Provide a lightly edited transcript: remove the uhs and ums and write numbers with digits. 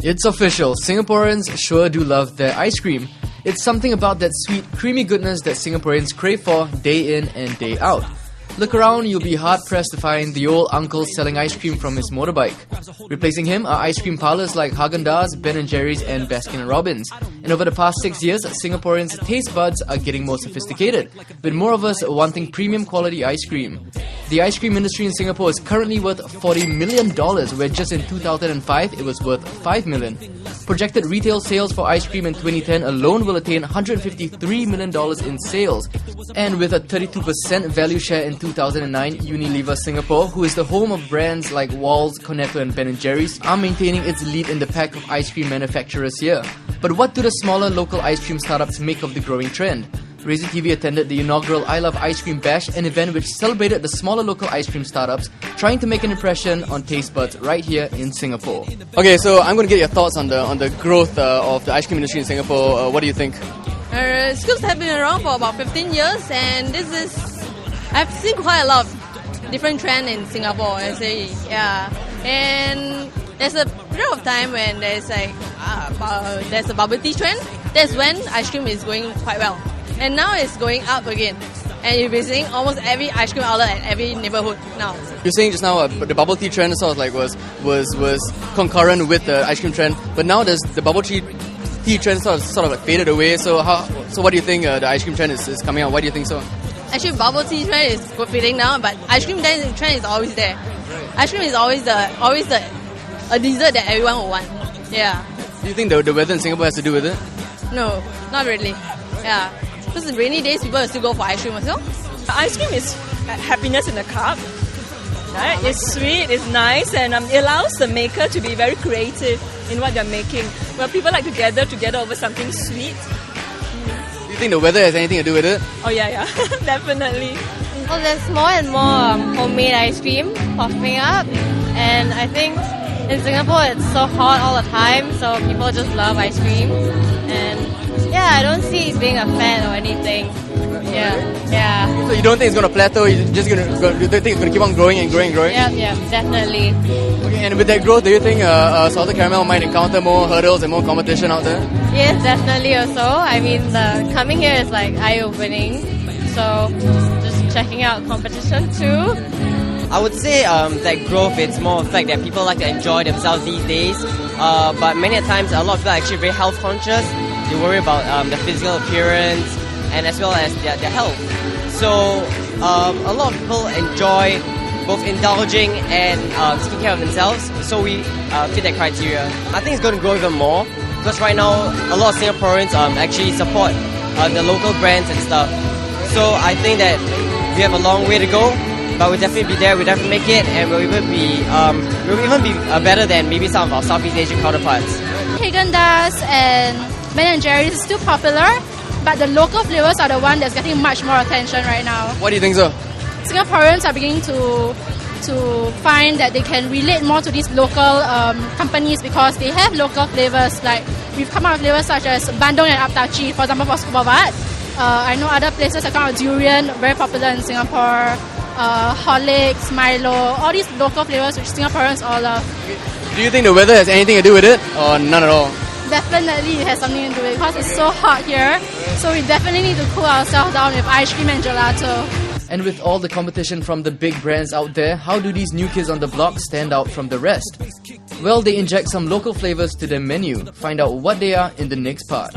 It's official, Singaporeans sure do love their ice cream. It's something about that sweet, creamy goodness that Singaporeans crave for day in and day out. Look around, you'll be hard-pressed to find the old uncle selling ice cream from his motorbike. Replacing him are ice cream parlours like Haagen-Dazs, Ben & Jerry's and Baskin & Robbins. And over the past 6 years, Singaporeans' taste buds are getting more sophisticated, with more of us wanting premium quality ice cream. The ice cream industry in Singapore is currently worth $40 million, where just in 2005 it was worth $5 million. Projected retail sales for ice cream in 2010 alone will attain $153 million in sales. And with a 32% value share in 2009, Unilever Singapore, who is the home of brands like Walls, Cornetto and Ben & Jerry's, are maintaining its lead in the pack of ice cream manufacturers here. But what do the smaller local ice cream startups make of the growing trend? Razer TV attended the inaugural I Love Ice Cream Bash, an event which celebrated the smaller local ice cream startups trying to make an impression on taste buds right here in Singapore. Okay, so I'm going to get your thoughts on the growth of the ice cream industry in Singapore. What do you think? Scoops have been around for about 15 years, and I've seen quite a lot of different trends in Singapore, I say, yeah. And there's a period of time when there's a bubble tea trend. That's when ice cream is going quite well. And now it's going up again. And you'll be seeing almost every ice cream outlet at every neighborhood now. You're saying just now the bubble tea trend sort of like was concurrent with the ice cream trend, but now there's the bubble tea trend sort of like faded away. So what do you think the ice cream trend is coming out? Why do you think so? Actually, bubble tea trend is fading now, but ice cream trend is always there. Ice cream is always a dessert that everyone will want. Yeah. Do you think the weather in Singapore has to do with it? No, not really. Yeah. Because in rainy days, people will still go for ice cream as well. Ice cream is happiness in a cup. Right? It's sweet, it's nice, and it allows the maker to be very creative in what they're making. Well, people like to gather together over something sweet. Do you think the weather has anything to do with it? Oh yeah, definitely. Well, there's more and more homemade ice cream popping up, and I think in Singapore it's so hot all the time, so people just love ice cream. And yeah, I don't see it being a fad or anything. Yeah. So you don't think it's going to plateau? You think it's going to keep on growing and growing and growing? Yeah, definitely. Okay, and with that growth, do you think salted caramel might encounter more hurdles and more competition out there? Yes, definitely also. I mean, coming here is like eye-opening. So just checking out competition too. I would say that growth, it's more of the fact that people like to enjoy themselves these days. But many times, a lot of people are actually very health conscious. They worry about their physical appearance and as well as their health. So a lot of people enjoy both indulging and taking care of themselves. So we fit that criteria. I think it's going to grow even more because right now a lot of Singaporeans actually support the local brands and stuff. So I think that we have a long way to go, but we'll definitely be there. We'll definitely make it, and we'll even be better than maybe some of our Southeast Asian counterparts. Haagen-Dazs and Ben & Jerry's is still popular, but the local flavors are the one that's getting much more attention right now. Why do you think so? Singaporeans are beginning to find that they can relate more to these local companies because they have local flavors. Like we've come out with flavors such as bandung and aptachi, for example, for Scubavat. I know other places like durian, very popular in Singapore. Horlicks, Milo, all these local flavors which Singaporeans all love. Do you think the weather has anything to do with it, or none at all? Definitely it has something to do with it because it's so hot here. So we definitely need to cool ourselves down with ice cream and gelato. And with all the competition from the big brands out there, how do these new kids on the block stand out from the rest? Well, they inject some local flavors to their menu. Find out what they are in the next part.